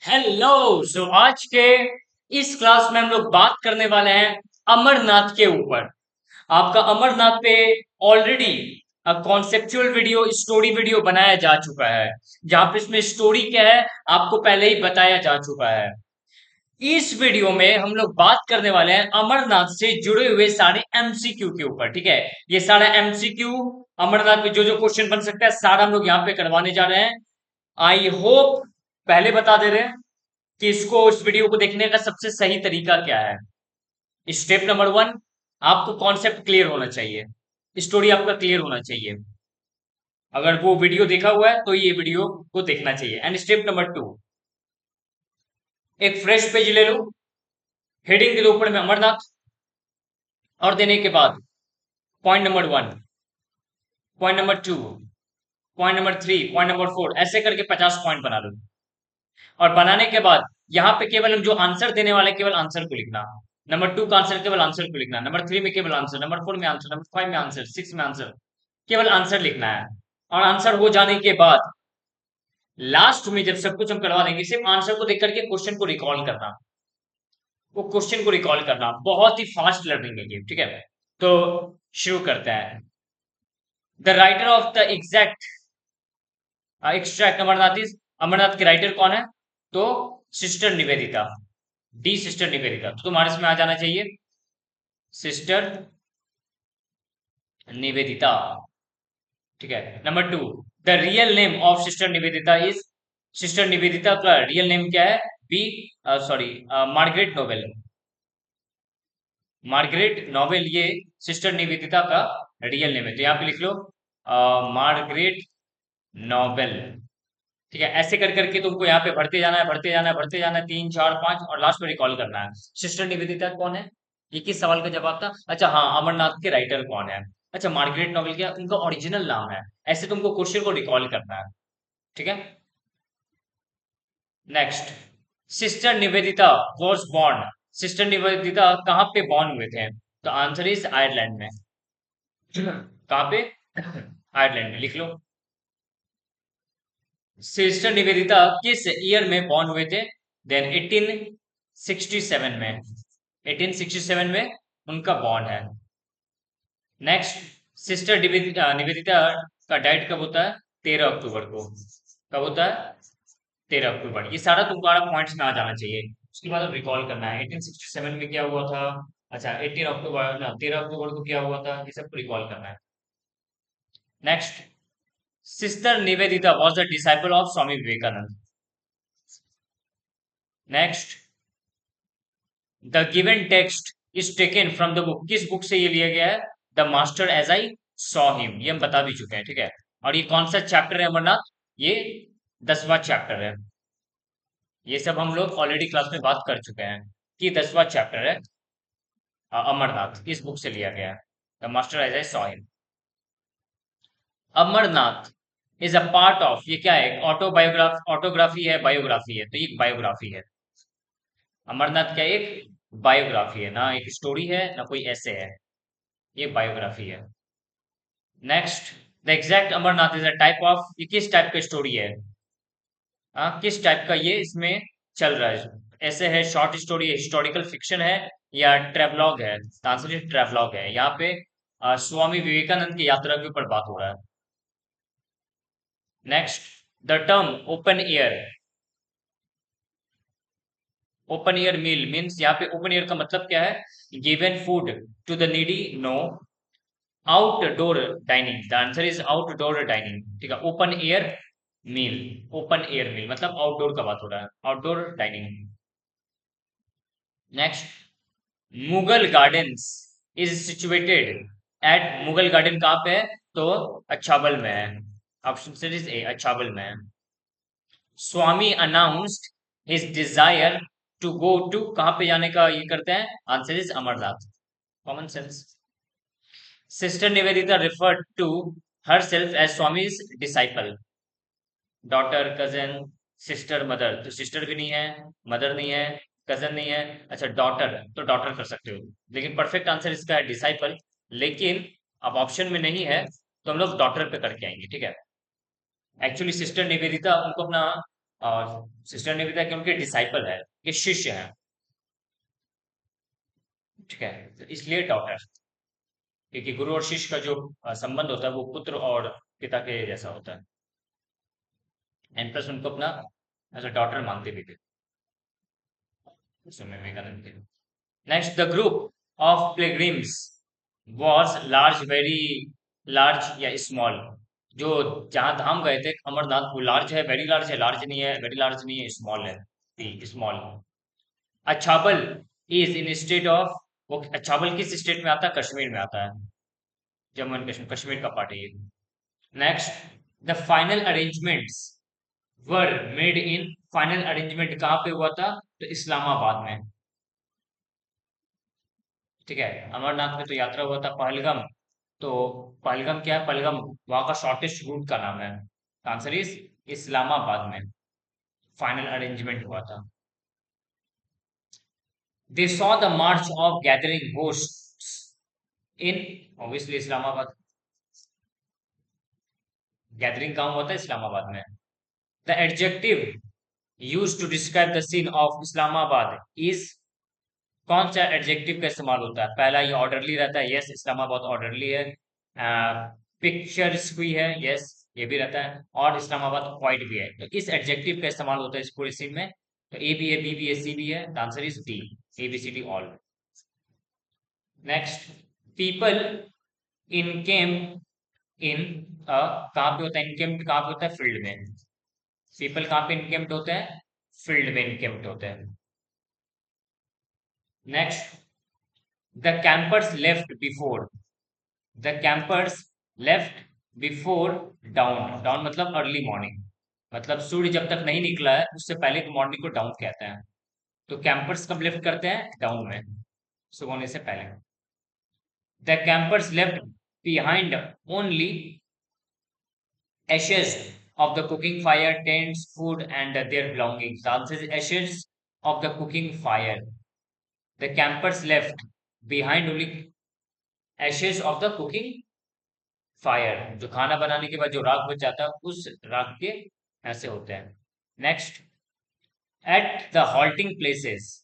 Hello. आज के इस क्लास में हम लोग बात करने वाले हैं अमरनाथ के ऊपर। आपका अमरनाथ पे already conceptual video story video बनाया जा चुका है, जहां पे इसमें स्टोरी क्या है आपको पहले ही बताया जा चुका है। इस वीडियो में हम लोग बात करने वाले हैं अमरनाथ से जुड़े हुए सारे एमसीक्यू के ऊपर। ठीक है, ये सारा एमसीक्यू अमरनाथ में जो जो क्वेश्चन बन सकता है सारा हम लोग यहाँ पे करवाने जा रहे हैं। आई होप पहले बता दे रहे हैं कि इसको इस वीडियो को देखने का सबसे सही तरीका क्या है। स्टेप नंबर वन, आपको कॉन्सेप्ट क्लियर होना चाहिए, स्टोरी आपका क्लियर होना चाहिए। अगर वो वीडियो देखा हुआ है तो ये वीडियो को देखना चाहिए। एंड स्टेप नंबर टू, एक फ्रेश पेज ले लो, हेडिंग के ऊपर में अमरनाथ और देने के बाद point number one, point number two, point number three, point number four, ऐसे करके 50 पॉइंट बना लो। और बनाने के बाद यहाँ पे केवल हम जो आंसर देने वाले केवल आंसर को लिखना। नंबर टू का आंसर केवल आंसर को लिखना, नंबर थ्री में केवल आंसर, नंबर फोर में आंसर, नंबर फाइव में आंसर, सिक्स में आंसर, केवल आंसर लिखना है। और आंसर हो जाने के बाद लास्ट में जब सब कुछ हम करवा देंगे, सिर्फ आंसर को देख करके क्वेश्चन को रिकॉल करना। वो क्वेश्चन को रिकॉल करना बहुत ही फास्ट लर्निंग है ये। ठीक है, तो शुरू करते हैं। The writer of the exact extract Amarnath is, Amarnath के राइटर कौन है? तो sister Nivedita, the sister Nivedita. तो तुम्हारे इसमें आ जाना चाहिए सिस्टर निवेदिता। ठीक है, number two, the real name of sister Nivedita is, sister Nivedita का रियल नेम क्या है? B, sorry, Margaret Noble. Margaret Noble ये सिस्टर निवेदिता का रियल नेम है, तो यहाँ पे लिख लो मार्गरेट नोवेल। ठीक है, ऐसे कर करके तुमको यहाँ पे भरते जाना है, भरते जाना है, भरते जाना है, तीन चार पांच, और लास्ट में रिकॉल करना है। सिस्टर निवेदिता कौन है? ये किस सवाल का जवाब था? अच्छा हाँ, अमरनाथ के राइटर कौन है? अच्छा, मार्गरेट नोवेल क्या उनका ओरिजिनल नाम है। ऐसे तुमको क्वेश्चन को रिकॉल करना है। ठीक है, next, sister Nivedita was born, sister Nivedita कहाँ पे बॉर्न हुए थे? तो आंसर इज आयरलैंड में। कहाँ पे? आयरलैंड में, लिख लो। सिस्टर निवेदिता किस ईयर में बॉर्न हुए थे? देन 1867 में, 1867 में उनका बॉर्न है। नेक्स्ट, सिस्टर निवेदिता निवेदिता का डेट कब होता है? 13 अक्टूबर को। कब होता है? 13 अक्टूबर। ये सारा तुम्हारा पॉइंट्स में आ जाना चाहिए। उसके बाद अब रिकॉल करना है 1867 में क्या हुआ था। अच्छा, 18 अक्टूबर ना 13 अक्टूबर को क्या हुआ था, ये सब रिकॉल करना है। Next, sister Nivedita was the disciple of Swami Vivekananda. Next, the given text is taken from the book, किस बुक से ये लिया गया है? The master as I saw him, ये हम बता भी चुके हैं। ठीक है, और ये कौन सा चैप्टर है अमरनाथ? ये 10वां चैप्टर है। ये सब हम लोग ऑलरेडी क्लास में बात कर चुके हैं कि 10वां चैप्टर है। अमरनाथ इस बुक से लिया गया है, the master as I saw him. Amarnath is a part of, ये क्या है? ऑटोग्राफी है, बायोग्राफी है? तो ये बायोग्राफी है। अमरनाथ क्या एक बायोग्राफी है, ना एक स्टोरी है ना कोई ऐसे है, ये बायोग्राफी है। Next, the exact Amarnath is a type of, ये किस टाइप का स्टोरी है? किस टाइप का ये इसमें चल रहा है? ऐसे है, शॉर्ट स्टोरी है, हिस्टोरिकल फिक्शन है, या ट्रेवलॉग है? तो आंसर ये ट्रेवलॉग है। यहाँ पे स्वामी विवेकानंद की यात्रा के ऊपर बात हो रहा है। Next, the term open air, open air meal means, यहाँ पे ओपन एयर का मतलब क्या है? Given food to the needy, no. Outdoor dining, the answer is outdoor dining. ठीक है, open air meal, open air meal मतलब आउटडोर का बात हो रहा है, outdoor dining. Next, Mughal gardens is situated at, Mughal garden कहाँ पे है? तो अछाबल में है। ऑप्शन इज ए, अछाबल में है। Swami announced his desire to go to, कहाँ पे जाने का ये करते हैं? Answer is Amarnath, common sense. Sister Nivedita referred to herself as Swami's disciple, daughter, cousin, sister, mother. तो सिस्टर भी नहीं है, मदर नहीं है, कजन नहीं है। अच्छा, डॉटर, तो डॉटर कर सकते हो, लेकिन परफेक्ट आंसर इसका है डिसाइपल। लेकिन अब ऑप्शन में नहीं है तो हम लोग डॉटर पे करके आएंगे। ठीक है, एक्चुअली सिस्टर निवेदिता उनको अपना और सिस्टर निवेदिता के उनके डिसाइपल है, ये शिष्य हैं। ठीक है, तो इसलिए डॉटर, क्योंकि गुरु और शिष्य का जो संबंध होता है वो पुत्र और पिता के जैसा होता है। एंड प्लस उनको अपना एज अ डॉटर मानते भी थे स्वामी विवेकानंद थे। Next, the group of pilgrims was large, very large या स्मॉल। जो जहां धाम गए थे अमरनाथ, वो लार्ज है, लार्ज नहीं है, वेरी लार्ज नहीं है, स्मॉल है, small. Achabal is in state of, वो अछाबल किस स्टेट में आता है? कश्मीर में आता है, जम्मू एंड कश्मीर, कश्मीर का पार्ट है ये। Next, the final arrangements were made in, final arrangement कहाँ पे हुआ था? तो इस्लामाबाद में। ठीक है, अमरनाथ में तो यात्रा हुआ था पहलगाम, तो पहलगाम क्या है? पहलगाम वहां का शॉर्टेस्ट रूट का नाम है। आंसर इज इस्लामाबाद में फाइनल अरेंजमेंट हुआ था। They saw the march of gathering hosts in, obviously Islamabad. Gathering कहाँ हुआ था? इस्लामाबाद में। The adjective use to describe the scene of Islamabad is, कौन सा एडजेक्टिव का इस्तेमाल होता है? पहला, ये ऑर्डरली रहता है, यस इस्लामाबाद ऑर्डरली है। पिक्चर्स हुई है, यस ये भी रहता है, और इस्लामाबाद क्वाइट भी है। तो इस एडजेक्टिव का इस्तेमाल होता है इस पूरे सीन में। तो ए भी है, बी भी है, सी भी है, answer is D, A B C D all. Next, people in came in, कहाँ पे होता है इनकेम्प्ट? कहाँ पे होता है? फील्ड में। पीपल कहाँ पे इनकेम्प्ट होते हैं? फील्ड में इनकेम्प्ट होते हैं। Next, the campers left before, the campers left before down, down मतलब अर्ली मॉर्निंग, मतलब सूर्य जब तक नहीं निकला है उससे पहले की मॉर्निंग को डाउन कहते हैं। तो कैंपर्स कब लेफ्ट करते हैं? डाउन में, सुबह होने से पहले। The campers left behind only ashes of the cooking fire, tents, food, and their belongings. The answer is ashes of the cooking fire. The campers left behind only ashes of the cooking fire. जो खाना बनाने के बाद जो राख बच जाता है, उस राख के ऐसे होते हैं। Next, at the halting places,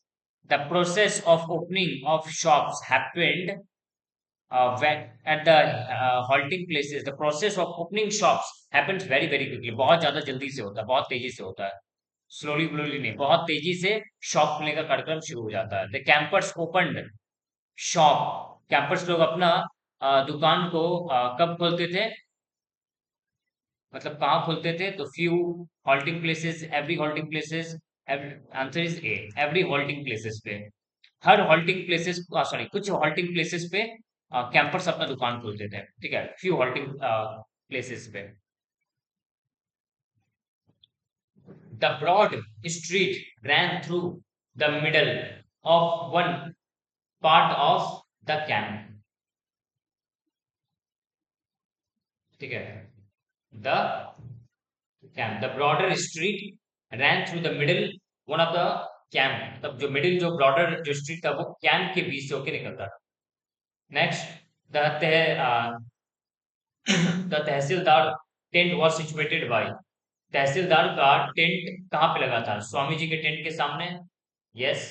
the process of opening of shops happened when at the halting places. The process of opening shops happens very very quickly. बहुत ज्यादा जल्दी से होता है, बहुत तेजी से होता है, स्लोली स्लोली नहीं, बहुत तेजी से शॉप खुलने का कार्यक्रम शुरू हो जाता है। The campers opened shop, campers लोग अपना दुकान को कब खोलते थे? मतलब कहाँ खोलते थे? तो few halting places, every halting places, answer is A, every halting places पे, हर हॉल्टिंग प्लेसेस, सॉरी कुछ हॉल्टिंग प्लेसेस पे कैंपर्स अपना दुकान खोलते थे। ठीक है, फ्यू हॉल्टिंग प्लेसेस पे। The broad street ran through the middle of one part of the camp. ठीक है, the camp, the broader street ran through the middle one of the camp, तब जो मिडिल, जो ब्रॉडर जो street था वो camp के बीच से होकर निकलता था। Next, the the tahsildar tent was situated by, tahsildar का टेंट कहाँ पे लगा था? स्वामी जी के टेंट के सामने, यस।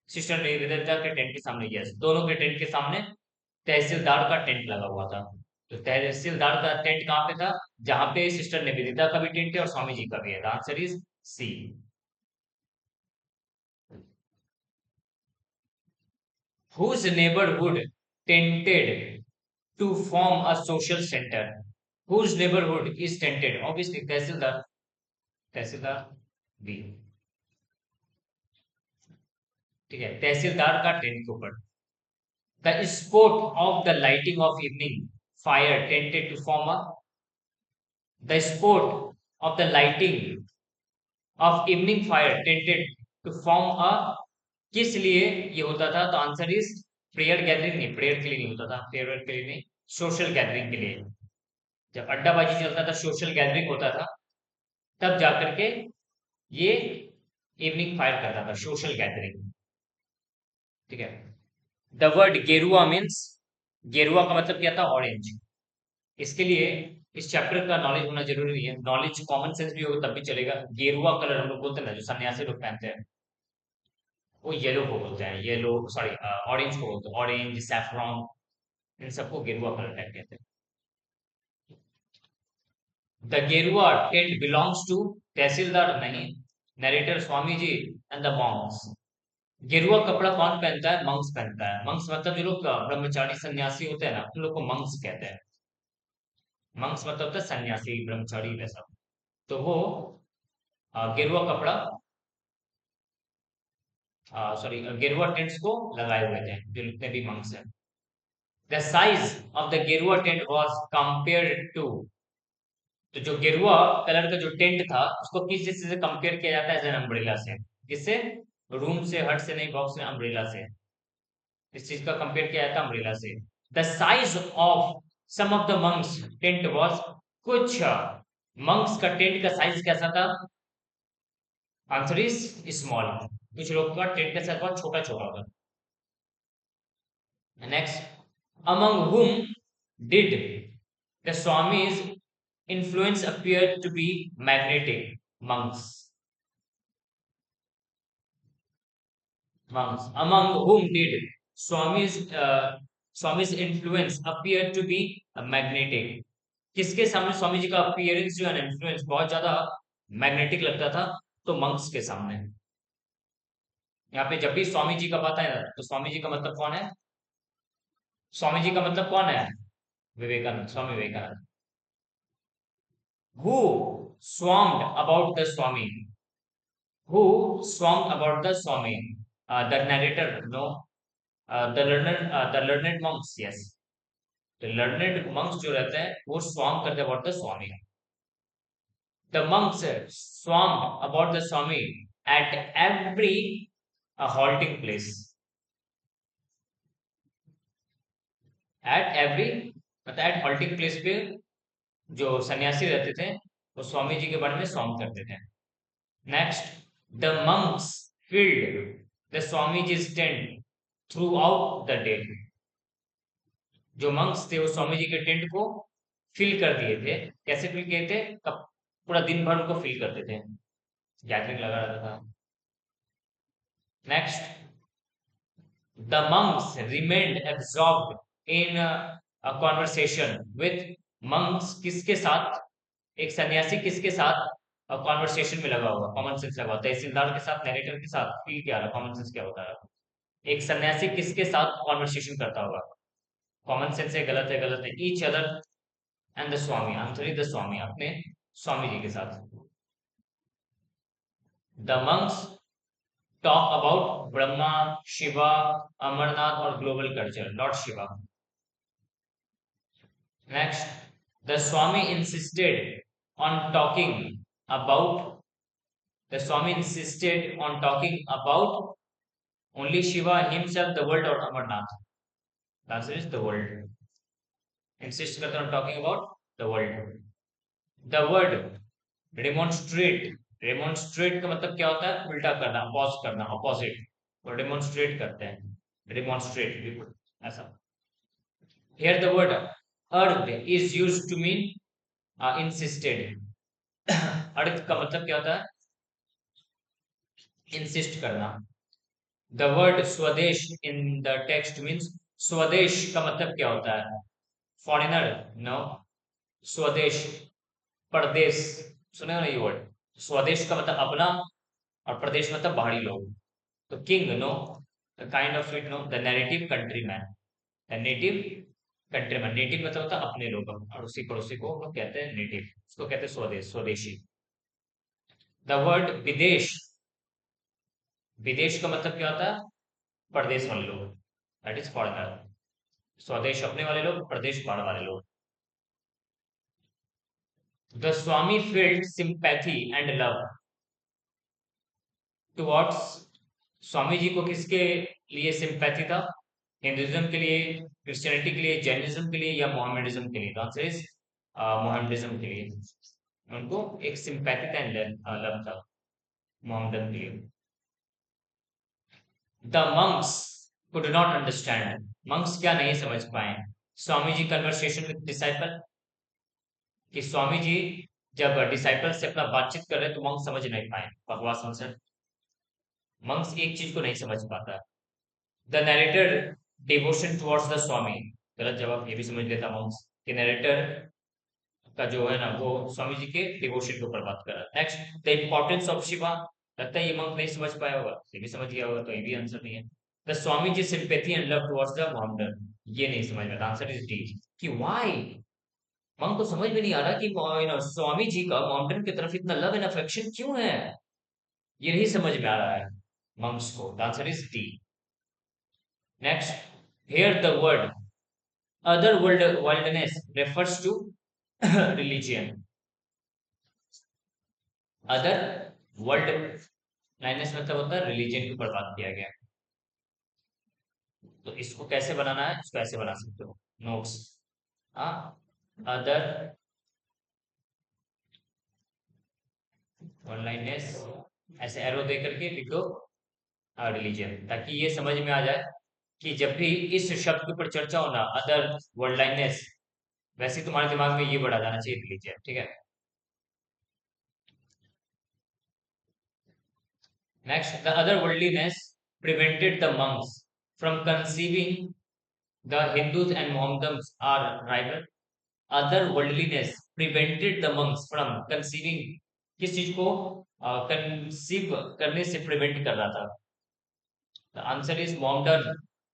सिस्टर निवेदिता के टेंट के सामने, यस, दोनों के टेंट के सामने तहसीलदार का टेंट लगा हुआ था। तो तहसीलदार का टेंट कहाँ पे था? जहां पे सिस्टर निवेदिता का भी टेंट है और स्वामी जी का भी है। Answer is C. Whose neighborhood tended to form a social center? Whose neighborhood is tented? Obviously, tehsildar, tehsildar B. ठीक है, तहसीलदार का टेंट के ऊपर। The sport of the lighting of evening fire tended to form a, the sport of the lighting of evening fire tended to form a, किस लिए ये होता था? तो आंसर इज प्रेयर गैदरिंग, नहीं, प्रेयर के लिए नहीं होता था, प्रेयर के लिए नहीं, सोशल गैदरिंग के लिए। जब अड्डाबाजी चलता था, सोशल गैदरिंग होता था, तब जाकर के ये इवनिंग फायर करता था, सोशल गैदरिंग। ठीक है, द वर्ड गेरुआ मीन्स, गेरुआ का मतलब क्या था? ऑरेंज। इसके लिए इस चैप्टर का नॉलेज होना जरूरी नहीं है, नॉलेज कॉमन सेंस भी हो तब भी चलेगा। गेरुआ कलर हम लोग बोलते हैं ना, जो सन्यासी लोग पहनते हैं, वो येलो को बोलते हैं, येलो सॉरी ऑरेंज को बोलते हैं, ऑरेंज सैफरॉन, इन सबको गेरुआ कलर टैग कहते हैं। द गेरुआ टेंट बिलोंग्स टू तहसीलदार नहीं, narrator Swami ji and the monks. गेरुआ कपड़ा कौन पहनता है? मंक्स पहनता है। मंक्स मतलब जो लोग ब्रह्मचारी सन्यासी होते हैं ना, उन लोग को मंक्स कहते हैं। मंक्स मतलब होता है सन्यासी ब्रह्मचारी वैसा। तो वो गेरुआ कपड़ा सॉरी गेरुआ टेंट्स को लगाए हुए थे, जो जितने भी मंक्स हैं। द साइज ऑफ द गेरुआ टेंट वाज कंपेयर्ड टू, तो जो गेरुआ कलर का जो टेंट था उसको किस चीज से कंपेयर किया जाता है? एज एन अम्ब्रेला से। किससे? रूम से, हट से नहीं, बॉक्स से, अम्ब्रेला से। इस चीज का कंपेयर किया जाता है अम्ब्रेला से। The size of some of the monks tent was, कुछ मंक्स का टेंट का साइज कैसा था? Answer is small. कुछ लोगों का टेंट का साइज बहुत छोटा छोटा होगा। Next, among whom did the Swami's influence appear to be magnetic? Monks. Monks. Among whom did Swami's influence appear to be magnetic? किसके सामने स्वामी जी का अपीयरेंस जो है ना, इन्फ्लुएंस बहुत ज्यादा मैग्नेटिक लगता था? तो मंक्स के सामने। यहाँ पे जब भी स्वामी जी का बात है ना, तो स्वामी जी का मतलब कौन है? स्वामी जी का मतलब कौन है? Vivekananda, Swami Vivekananda. Who swarmed about the Swami? Who swarmed about the Swami? The narrator, no. The learned monks, yes. The learned monks जो रहते हैं वो swarm करते हैं about the Swami. The monks swarmed about the Swami at every halting place. At every मतलब at halting place पे जो सन्यासी रहते थे वो स्वामी जी के बारे में स्वाम करते थे। Next, the monks filled the Swamiji's tent throughout the day. जो monks थे वो स्वामी जी के टेंट को फिल कर दिए थे। कैसे फिल किए थे? कब? पूरा दिन भर उनको फिल करते थे, गैदरिंग लगा रहता था। Next, the monks remained absorbed in a conversation with monks। किसके साथ? एक सन्यासी किसके साथ कॉन्वर्सेशन में लगा हुआ? कॉमन सेंस लगा हुआ, तहसीलदार के साथ, नरेटर के साथ। फील क्या रहा? कॉमन सेंस क्या होता है? एक सन्यासी किसके साथ कॉन्वर्सेशन करता होगा? कॉमन सेंस है, गलत है, गलत है। Each other and the Swami, answer is the Swami, अपने स्वामी जी के साथ। The monks talk about Brahma, Shiva, Amarnath और global culture, lord Shiva. Next, the Swami insisted on talking about the Swami insisted on talking about only Shiva himself, the world, or Amarnath. The answer is the world. Insist करते हैं talking about the world. The word demonstrate, demonstrate का मतलब क्या होता है? उल्टा करना, oppose करना, opposite। और demonstrate करते हैं, demonstrate ऐसा। Here the word earth is used to mean insisted। अर्थ का मतलब क्या होता है? इंसिस्ट करना। द वर्ड स्वदेश इन द टेक्स्ट मीन्स, स्वदेश का मतलब क्या होता है? Foreigner, no. स्वदेश, परदेश, सुने हो ना ये वर्ड? स्वदेश का मतलब अपना, और प्रदेश मतलब बाहरी लोग। तो king, no. Kind of it, no. The native countryman, the native countryman. Native मतलब होता है अपने लोग, अड़ोसी पड़ोसी को हम लोग कहते हैं नेटिव, उसको कहते हैं स्वदेश, स्वदेशी। द वर्ड विदेश, विदेश का मतलब क्या होता है? परदेश वाले लोग, दैट इज फॉरेनर। स्वदेश अपने वाले लोग, प्रदेश बाहर वाले लोग। The Swami felt sympathy and love towards, Swami ji को किसके लिए सिंपैथी था? हिंदुइज्म के लिए, क्रिश्चियनिटी के लिए, जैनिज्म के लिए, या मोहम्मडिज्म के लिए? आंसर इज मोहम्मडिज्म के लिए। उनको एक सिंपैथी था एंड लव था मोहम्मदन के लिए। The monks could not understand, monks क्या नहीं समझ पाए? Swami ji conversation with disciple. कि स्वामी जी जब डिसाइपल से अपना बातचीत कर रहे हैं तो मंक समझ नहीं पाए, बकवास आंसर। मंक्स एक चीज को नहीं समझ पाता। The narrator devotion towards the Swami, गलत जवाब, ये भी समझ लेता मंक्स कि नरेटर का जो है ना वो स्वामी जी के डिवोशन के ऊपर बात कर रहा है। Next, the importance of Shiva, लगता है ये मंक नहीं समझ पाया होगा, ये भी समझ गया होगा, तो ये भी आंसर नहीं है। The Swami ji sympathy and love towards the Mohammedan, ये नहीं समझ में, आंसर इज डी, कि व्हाई। मंक को समझ में नहीं आ रहा कि स्वामी जी का मोहम्मदन की तरफ इतना लव एंड अफेक्शन क्यों है, ये नहीं समझ में आ रहा है मंक्स को, answer is D. Next, here the word other worldliness refers to religion. Other worldliness मतलब होता है रिलीजन के ऊपर बात किया गया। तो इसको कैसे बनाना है, इसको ऐसे बना सकते हो नोट्स। हाँ, अदर वर्ल्डलाइनेस, ऐसे एरो दे करके लिख दो रिलीजन, ताकि ये समझ में आ जाए कि जब भी इस शब्द के ऊपर चर्चा हो ना, अदर वर्ल्डलाइनेस, वैसे ही तुम्हारे दिमाग में ये बढ़ा जाना चाहिए रिलीजन, ठीक है। Next, the other worldliness prevented the monks from conceiving the Hindus and Mohammedans are rival. Other worldliness prevented the monks from conceiving, किस चीज को कंसीव करने से प्रिवेंट कर रहा था। The answer is Mohammedan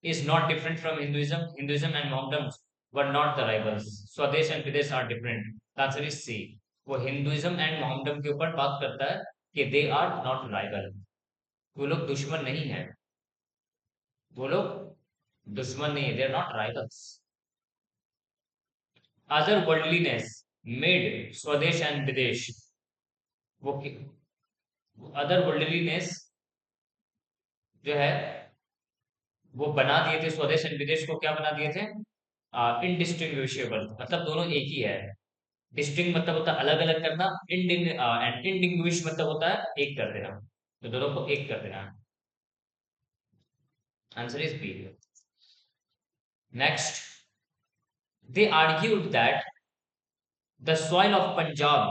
is not different from Hinduism. Hinduism and Mohammedan were not the rivals. Swadesh and Videsh are different. The answer is C. वो Hinduism and Mohammedan के ऊपर बात करता है कि दे आर नॉट राइवल, वो लोग दुश्मन नहीं है, वो लोग दुश्मन नहीं है, they are not rivals. Other worldliness made swadesh and videsh, वो अदर वर्ल्डलीनेस जो है वो बना दिए थे स्वदेश एंड विदेश को, क्या बना दिए थे, इनडिस्टिंग्विशेबल, मतलब दोनों एक ही है। डिस्टिंग मतलब होता है अलग अलग करना, एंड इनडिंग्विश मतलब होता है एक कर देना, तो दोनों को एक कर देना। Answer is B. Next, they argued that the soil of Punjab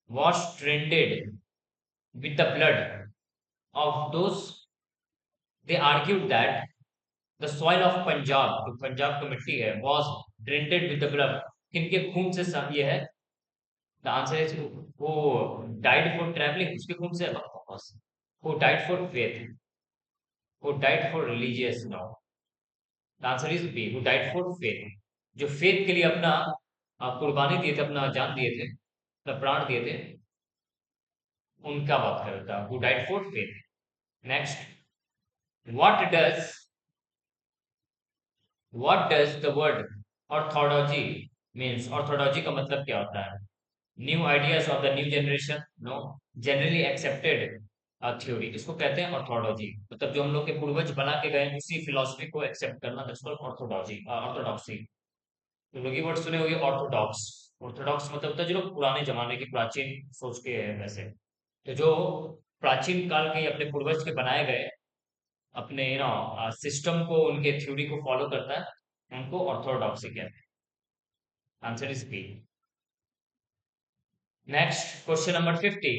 was trended with the blood of those. They argued that the soil of Punjab, जो पंजाब की मिट्टी है, was trended with the blood, किनके खून से ये है। द आंसर इज, वो died for traveling, उसके खून से, बकवास। who died for faith, who died for religious, no, the answer is B, who died for faith, जो फेथ के लिए अपना कुर्बानी दिए थे, अपना जान दिए थे, अपना प्राण दिए थे, उनका बात करता, who died for faith। Next, what does what does the word orthodoxy means, orthodoxy का मतलब क्या होता है, new ideas of the new generation, no, generally accepted theory, इसको कहते हैं ऑर्थोडॉक्सी, मतलब जो हम लोग के पूर्वज बना के गए उसी फिलोसफी को एक्सेप्ट करना, दैट्स कॉल्ड ऑर्थोडॉक्सी, ऑर्थोडॉक्सी। तो लोग ये वर्ड सुने होंगे ऑर्थोडॉक्स, ऑर्थोडॉक्स मतलब होता है जो लोग पुराने जमाने की प्राचीन सोच के हैं वैसे, तो जो प्राचीन काल के अपने पूर्वज के बनाए गए अपने सिस्टम को, उनके थ्योरी को फॉलो करता है, उनको ऑर्थोडॉक्सी कहते हैं। Answer is B. Next, question number 50,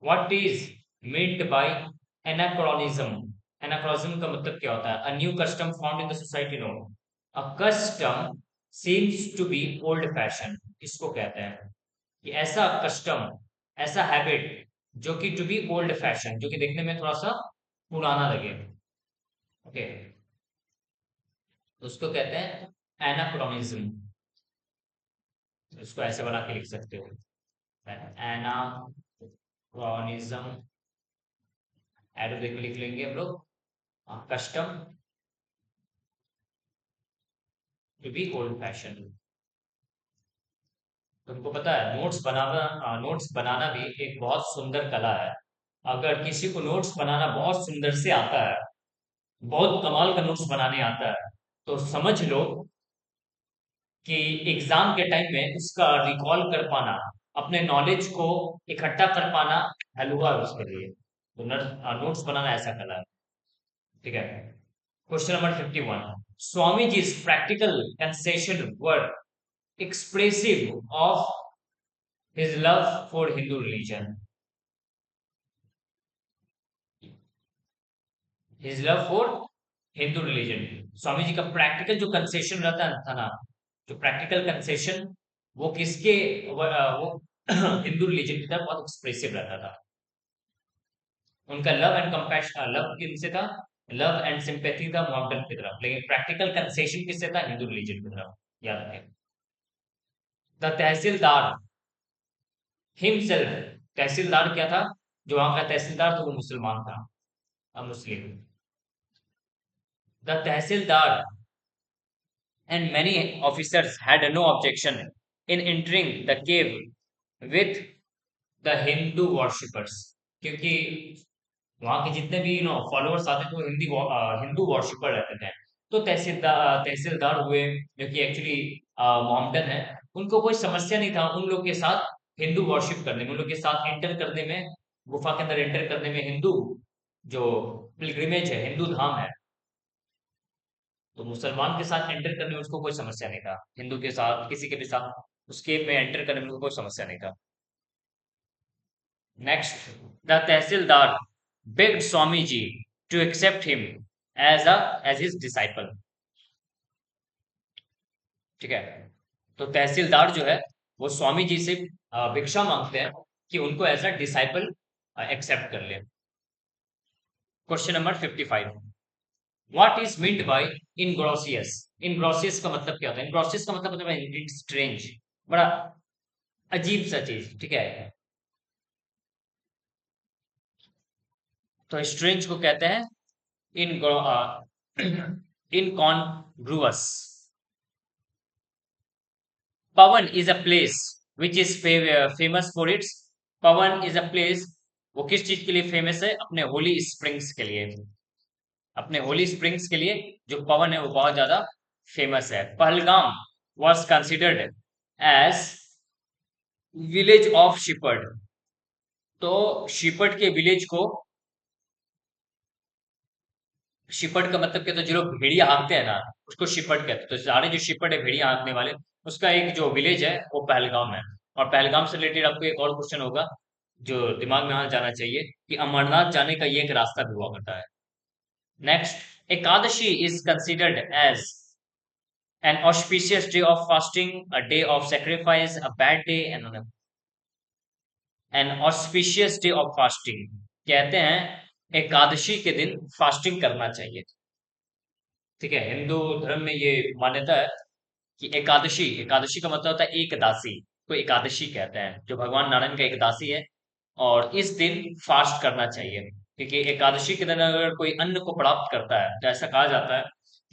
what is meant by anachronism. Anachronism का मतलब क्या होता है, a new custom found in the society, no, a custom seems to be old fashion, इसको कहते हैं कि ऐसा कस्टम, ऐसा हैबिट जो कि टू बी ओल्ड फैशन, जो कि देखने में थोड़ा सा पुराना लगे, ओके, उसको कहते हैं एनाक्रोनिज्म। इसको ऐसे बना के लिख सकते हो, एनाक्रोनिज्म, एरो देख लिख लेंगे हम लोग, custom to be old fashion. तुमको पता है नोट्स बनाना भी एक बहुत सुंदर कला है। अगर किसी को नोट्स बनाना बहुत सुंदर से आता है, बहुत कमाल का नोट्स बनाने आता है, तो समझ लो कि एग्जाम के टाइम में उसका रिकॉल कर पाना, अपने नॉलेज को इकट्ठा कर पाना, हलवा है उसके लिए। तो नोट्स बनाना ऐसा कला है, ठीक है। Question number 51, Swami ji practical concession were expressive of His love for Hindu religion. His love for Hindu religion. Swami ji का प्रैक्टिकल जो कंसेशन रहता है था ना, जो प्रैक्टिकल कंसेशन, वो किसके वो हिंदू रिलीजन की तरफ बहुत एक्सप्रेसिव रहता था. उनका लव एंड कंपैशन, लव किससे था? लव एंड सिंपैथी था मोहम्मदन की तरफ, लेकिन प्रैक्टिकल कंसेशन किससे था? हिंदू रिलीजन की तरफ. याद रखें. The tehsildar himself. तहसीलदार क्या था? जो वहां का तहसीलदार था वो मुसलमान था, Muslim. The tahsildar and many officers had no objection in entering the cave with the Hindu worshippers. क्योंकि वहां के जितने भी फॉलोअर्स आते थे वो हिंदू वॉरशिपर रहते थे. तो तहसीलदार हुए जो कि एक्चुअली मोहम्मदन है, उनको कोई समस्या नहीं था उन लोग के साथ हिंदू वॉरशिप करने में, उन लोग के साथ एंटर करने में, गुफा के अंदर एंटर करने में. हिंदू जो पिलग्रिमेज है, हिंदू धाम है, तो मुसलमान के साथ एंटर करने में उसको कोई समस्या नहीं था. हिंदू के साथ किसी के भी साथ उसके में एंटर करने में उसको कोई समस्या नहीं था. Next. The tehsildar begged Swami ji to accept him as his disciple. ठीक है. तो तहसीलदार जो है वो स्वामी जी से भिक्षा मांगते हैं कि उनको एज अ डिसाइपल एक्सेप्ट कर ले. Question number 55. What is meant by incongruous? Incongruous का मतलब क्या होता है? इनग्रोसियस का मतलब होता है स्ट्रेंज, बड़ा अजीब सा चीज. ठीक है. तो स्ट्रेंज को कहते हैं in incongruous. Pawan is a place which is famous for its. Pawan is a place, वो किस चीज के लिए फेमस है? अपने होली स्प्रिंग्स के लिए. अपने होली स्प्रिंग्स के लिए जो पवन है वो बहुत ज्यादा फेमस है. Pahalgam was considered as village of shepherd. तो शिपर्ड के विलेज को, शिपर्ड का मतलब क्या? तो जो लोग भेड़िया हाँकते हैं ना, उसको शिपर्ड कहते हैं. तो सारे जो शिपर्ड है भेड़िया हाँकने वाले, उसका एक जो विलेज है वो पहलगाम है. और पहलगाम से रिलेटेड आपको एक और क्वेश्चन होगा जो दिमाग में आ जाना चाहिए कि अमरनाथ जाने का ये एक रास्ता भी हुआ करता है. Next. Ekadashi is considered as an auspicious day of fasting, a day of sacrifice, a bad day, and an auspicious day of fasting. कहते हैं एकादशी के दिन फास्टिंग करना चाहिए. ठीक है. हिंदू धर्म में ये मान्यता है कि एकादशी, एकादशी का मतलब होता है एक दासी, को एकादशी कहते हैं, जो भगवान नारायण का एक दासी है. और इस दिन फास्ट करना चाहिए क्योंकि एकादशी के दिन अगर कोई अन्न को प्राप्त करता है तो ऐसा कहा जाता है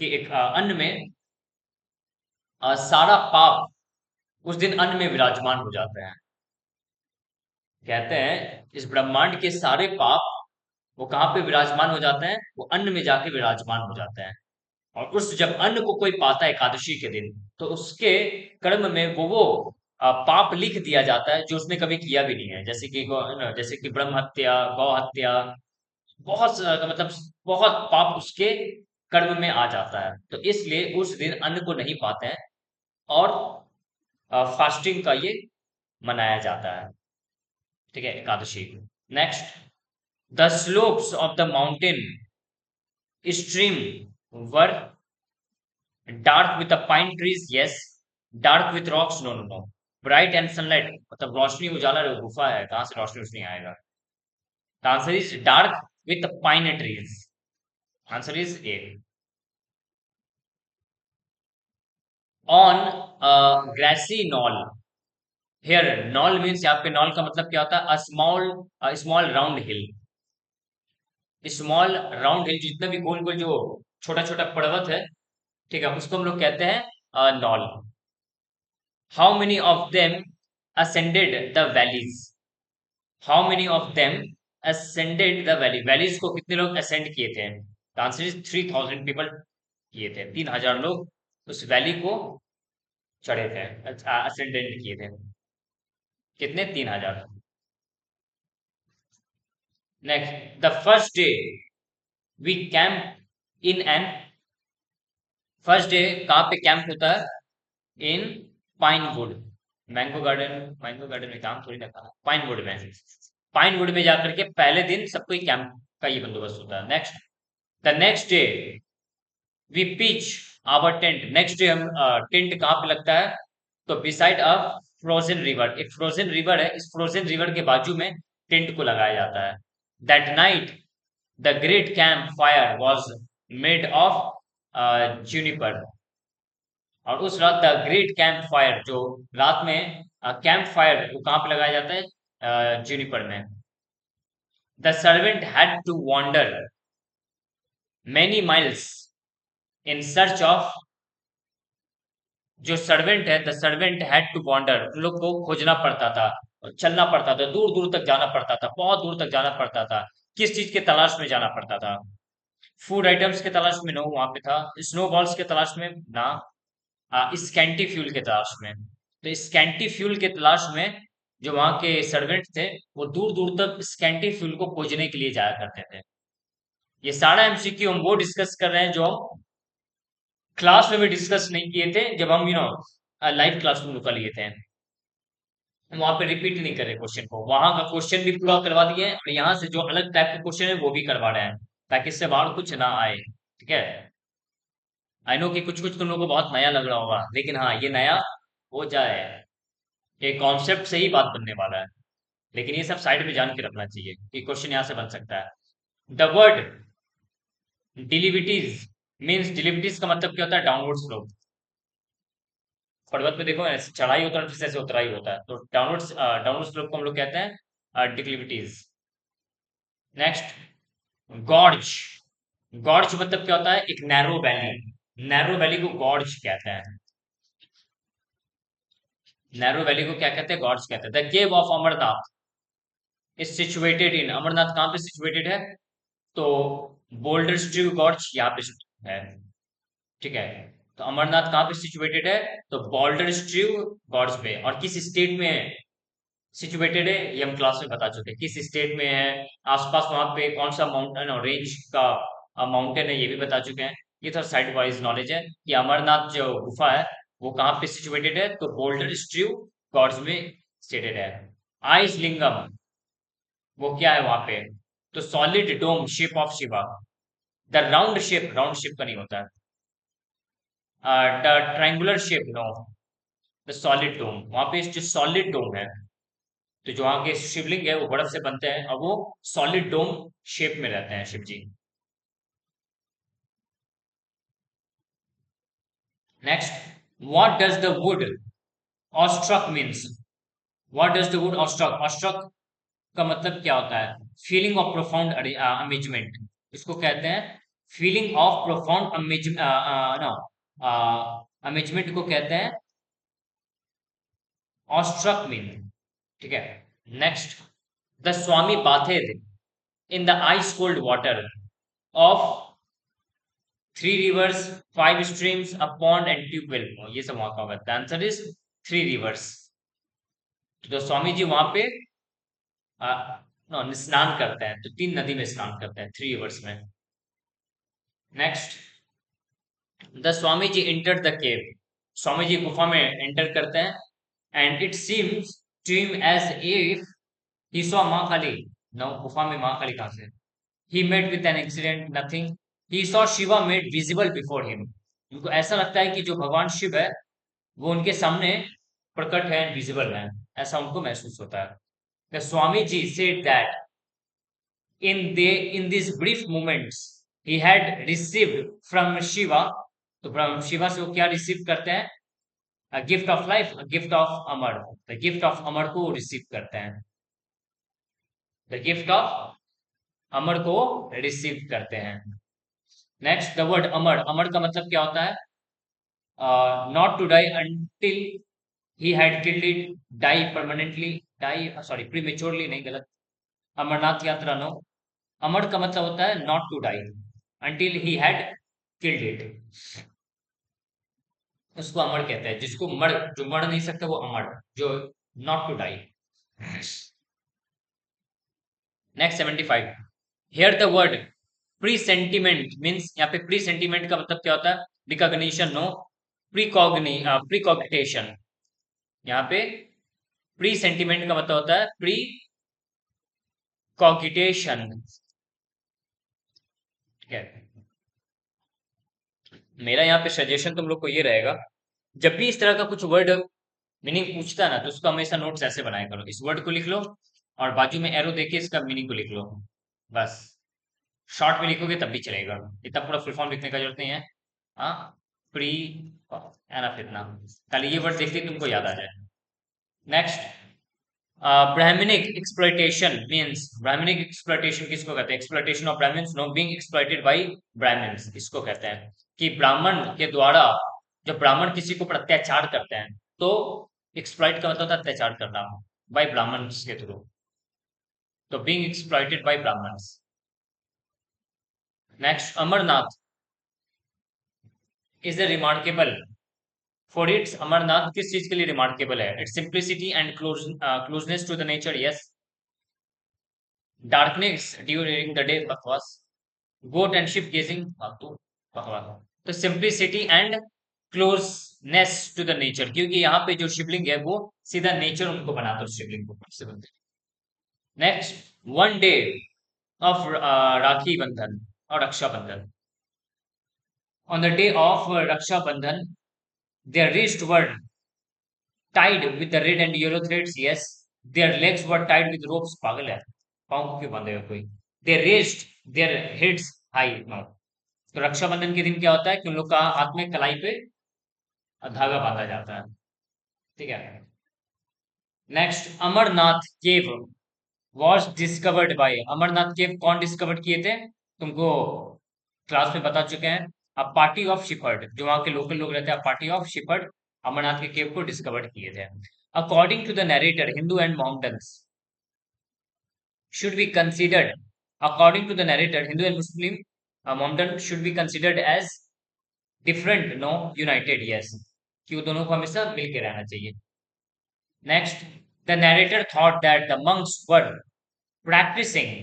कि एक अन्न में सारा पाप उस दिन अन्न में विराजमान हो जाते हैं. कहते हैं इस ब्रह्मांड के सारे पाप वो कहाँ पे विराजमान हो जाते हैं? वो अन्न में जाके विराजमान हो जाते हैं. और उस जब अन्न को कोई पाता है एकादशी के दिन, तो उसके कर्म में वो पाप लिख दिया जाता है जो उसने कभी किया भी नहीं है. जैसे कि जैसे कि ब्रह्म हत्या, गौ हत्या, बहुत मतलब बहुत पाप उसके कर्म में आ जाता है. तो इसलिए उस दिन अन्न को नहीं पाते हैं और फास्टिंग का ये मनाया जाता है. ठीक है. Ekadashi. Next. The slopes of the mountain stream were dark with the pine trees. Yes. Dark with rocks. No no no. Bright and sunlight मतलब रोशनी उजाला, गुफा है, कहां से रोशनी उसने आएगा? The answer is dark with pine trees. Answer is A. On grassy knoll. Here knoll means, यहाँ पे नॉल का मतलब क्या होता है? A small, small round hill. Small round hill, जितना भी गोल गोल जो छोटा छोटा पर्वत है, ठीक है, उसको हम लोग कहते हैं knoll. How many of them ascended the valleys? How many of them ascended the valley? Valleys को कितने लोग ascend किए थे? आंसर इज 3000 पीपल किए थे. 3000 लोग उस वैली को चढ़े थे, ascended किए थे. कितने? 3000. Next. The first day we camp in an. First day कहाँ पे कैंप होता है? In pine wood. Mango garden में काम थोड़ी ना था, पाइन वुड में जाकर के पहले दिन सबको कैंप का ये बंदोबस्त होता है। Next, the next day we pitch our tent. Next day हम टेंट कहाँ पे लगता है, तो बिसाइड अ फ्रोजन रिवर, एक फ्रोजन रिवर है, इस फ्रोजन रिवर के बाजू में टेंट को लगाया जाता है। That night the great camp fire was made of Juniper. और उस रात द ग्रेट कैंप फायर, जो रात में कैंप फायर वो कहाँ पे लगाया जाता है, जूनिपर में। The servant had to wander many miles in search of, जो सर्वेंट है, the servant had to wander, उन लोग को खोजना पड़ता था, चलना पड़ता था, दूर दूर तक जाना पड़ता था, बहुत दूर तक जाना पड़ता था। किस चीज के तलाश में जाना पड़ता था? फूड आइटम्स के तलाश में? नो, वहां पे था स्नो बॉल्स के तलाश में ना, स्कैंटी फ्यूल के तलाश में। तो स्कैंटी फ्यूल के तलाश में जो वहां के सर्वेंट थे, वो दूर दूर तक स्कैंटी फ्यूल को खोजने के लिए जाया करते थे। ये सारा एमसीक्यू हम वो डिस्कस कर रहे हैं जो हम क्लास में भी डिस्कस नहीं किए थे, जब हम लाइव क्लास में का लिए थे। हम वहां पे रिपीट नहीं कर रहे क्वेश्चन को, वहां का क्वेश्चन भी पूरा करवा दिए हैं, और यहाँ से जो अलग टाइप के क्वेश्चन है वो भी करवा रहे हैं, ताकि इससे बाहर कुछ ना आए। ठीक है, आई नो कि कुछ कुछ तुम लोग को बहुत नया लग रहा होगा, लेकिन हाँ, ये नया हो जाए, ये कॉन्सेप्ट से ही बात बनने वाला है। लेकिन ये सब साइड में जान के रखना चाहिए कि क्वेश्चन यहाँ से बन सकता है। द वर्ड डिलिविटीज मीन्स, डिलिविटीज का मतलब क्या होता है? Downward slope. पर्वत पे देखो ऐसे चढ़ाई होता है, फिर ऐसे उतराई होता है, तो डाउनवर्ड स्लोप को हम लोग कहते हैं डिक्लिविटीज। Next, gorge. गॉर्ज मतलब क्या होता है? एक नैरो वैली, नैरो वैली को गॉर्ज कहते हैं। नैरो वैली को क्या कहते हैं? गॉर्ज कहते हैं। The cave of Amarnath is situated in, Amarnath कहाँ पे सिचुएटेड है? तो बोल्डर स्ट्रीव गॉर्ज यहाँ पे है। ठीक है, तो अमरनाथ कहाँ पे सिचुएटेड है? तो बोल्डर स्ट्रीव गॉर्ज पे। और किस स्टेट में सिचुएटेड है ये हम क्लास में बता चुके हैं, किस स्टेट में है, आसपास वहां पे कौन सा माउंटेन और रेंज का माउंटेन है, ये भी बता चुके हैं। ये थोड़ा साइड वाइज नॉलेज है कि अमरनाथ जो गुफा है वो कहाँ पे सिचुएटेड है, तो बोल्डर स्ट्रीव गॉर्ज में स्टेटेड है। आइस लिंगम, वो क्या है वहां पे? तो solid dome shape of Shiva. The round shape, round shape का नहीं होता है। The triangular shape, no, the solid dome, वहां पे जो सॉलिड डोम है, तो जो वहां के शिवलिंग है वो बर्फ से बनते हैं, और वो सॉलिड डोम शेप में रहते हैं Shiv ji. Next, what does the word awestruck means? What does the word awestruck, awestruck का मतलब क्या होता है? फीलिंग ऑफ प्रोफाउंड अमेजमेंट, इसको कहते हैं feeling of profound no, amazement को कहते हैं ऑस्ट्रक मीन। ठीक है, next, the Swami bathed in the ice cold water of three rivers, five streams, a pond and tubewell. ये सब वहां का होगा। The answer is three rivers. तो स्वामी जी वहां पे स्नान करते हैं, तो तीन नदी में स्नान करते हैं, थ्री रिवर्स में। Next, the Swami ji enter the cave, Swami ji गुफा में एंटर करते हैं, and it seems to him as if he saw Maa Kali. No, गुफा में मां काली कहां से? He met with an accident, nothing. He saw Shiva made visible before him, उनको ऐसा लगता है कि जो भगवान शिव है वो उनके सामने प्रकट है, विजिबल है, ऐसा उनको महसूस होता है। The Swami ji said that in these brief moments he had received from Shiva, तो from शिवा से वो क्या रिसीव करते हैं? Gift of life, gift of amar, the gift of amar को रिसीव करते हैं, द गिफ्ट ऑफ अमर को रिसीव करते हैं। नेक्स्ट, द वर्ड अमर, अमर का मतलब क्या होता है? Not to die until he had killed it, die permanently, die sorry prematurely नहीं, गलत, अमरनाथ यात्रा नो। अमर का मतलब होता है not to die until he had killed it, उसको अमर कहते हैं, जिसको मर, जो मर नहीं सकता वो अमर, जो not to die. Next 75, here the word presentiment means, यहाँ पे प्री सेंटिमेंट का मतलब क्या होता है? रिकॉग्निशन नो, प्रीकॉग्निशन, यहाँ पे प्री सेंटिमेंट का मतलब होता है प्री कॉगिटेशन। ठीक है, मेरा यहाँ पे सजेशन तुम लोग को ये रहेगा, जब भी इस तरह का कुछ वर्ड मीनिंग पूछता है ना, तो उसका हमेशा नोट्स ऐसे बनाया करो, इस वर्ड को लिख लो और बाजू में एरो देके इसका मीनिंग को लिख लो, बस। शॉर्ट में लिखोगे तब भी चलेगा, इतना पूरा फुल फॉर्म लिखने का जरूरत नहीं है। हाँ, प्री एनफ इतना, खाली ये वर्ड देखते ही तुमको याद आ जाए। Next, brahmanic exploitation means, brahmanic exploitation किसको कहते हैं? Exploitation of brahmans, no being exploited by brahmans, इसको कहते हैं कि ब्राह्मण के द्वारा, जब ब्राह्मण किसी को पर अत्याचार करते हैं, तो एक्सप्लॉइट का मतलब होता है अत्याचार करना, बाय ब्राह्मण्स के थ्रू, तो being exploited by brahmans. Next, Amarnath is a remarkable for its, Amarnath किस चीज के लिए रिमार्केबल है? Its simplicity and closeness to the nature, yes. Darkness during the day, बकवास। गोट एंड शिप गेजिंग, फालतू, बकवास। तो simplicity and closeness to the nature, क्योंकि यहाँ पे जो शिवलिंग है वो सीधा नेचर उनको बनाता है उस शिवलिंग को से बनते। Next, one day of Rakhi Bandhan और Rakshabandhan, on the day of Rakshabandhan their wrists were tied with the red and yellow threads, yes. Their legs were tied with ropes, पागल है, पाँव को क्यों बांधेगा कोई? They raised their heads high, no. तो रक्षाबंधन के दिन क्या होता है कि उन लोग का हाथ में कलाई पे धागा बांधा जाता है। ठीक है। Next, Amarnath cave was discovered by, Amarnath cave कौन डिस्कवर किए थे? तुमको क्लास में बता चुके हैं, अ पार्टी ऑफ शिफर्ड, जो वहां के लोकल लोग रहते हैं, पार्टी ऑफ शिफर्ड अमरनाथ के केव को डिस्कवर किए थे। According to the narrator, Hindu and Mohammedans should be considered, according to the narrator, Hindu and Muslim Mohammedan should be considered as different, no united, yes, कि वो दोनों को हमेशा मिलके रहना चाहिए। Next, the narrator thought that the monks were practicing,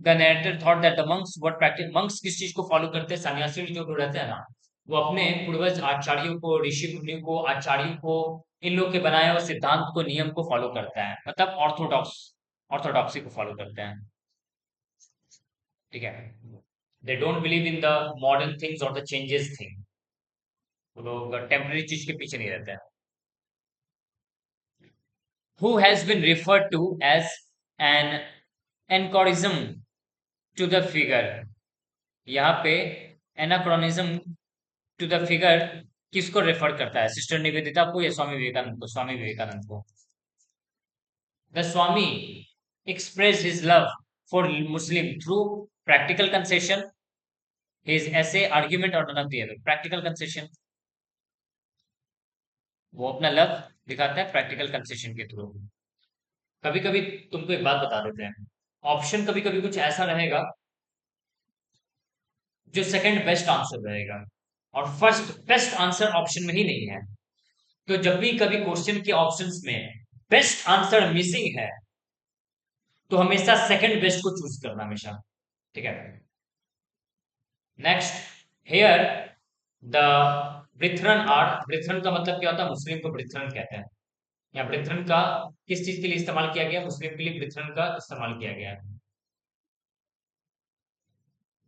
the narrator thought that the monks were practicing, monks किस चीज को फॉलो करते हैं? सन्यासी जो लोग रहते हैं ना, वो अपने पूर्वज आचार्यों को, ऋषि मुनियों को, आचार्यों को, इन लोग के बनाए हुए सिद्धांत को, नियम को फॉलो करता है, मतलब ऑर्थोडॉक्स, ऑर्थोडॉक्सी को फॉलो करते हैं। ठीक है, they don't believe in the modern things और द चेंजेस थिंग, वो लोग टेम्पररी चीज के पीछे नहीं रहते हैं। Who has been referred to as an anachronism to the figure, यहाँ पे एनाक्रोनिज्म टू द फिगर किसको रेफर करता है? सिस्टर निवेदिता को या स्वामी विवेकानंद को? स्वामी विवेकानंद को। The Swami expressed his love for Muslim through practical concession, his essay, argument और none of the other, practical concession, वो अपना लव दिखाता है प्रैक्टिकल कंसेशन के थ्रू। कभी कभी तुमको एक बात बता देते हैं, ऑप्शन कभी कभी कुछ ऐसा रहेगा जो सेकंड बेस्ट आंसर रहेगा, और फर्स्ट बेस्ट आंसर ऑप्शन में ही नहीं है। तो जब भी कभी क्वेश्चन के ऑप्शंस में बेस्ट आंसर मिसिंग है, तो हमेशा सेकंड बेस्ट को चूज करना हमेशा। ठीक है। नेक्स्ट, हेयर द ब्रिथरन आर, ब्रिथरन का मतलब क्या होता है? मुस्लिम को ब्रिथरन कहते हैं। यहाँ ब्रिथरन का किस चीज के लिए इस्तेमाल किया गया? मुस्लिम के लिए ब्रिथरन का इस्तेमाल किया गया है।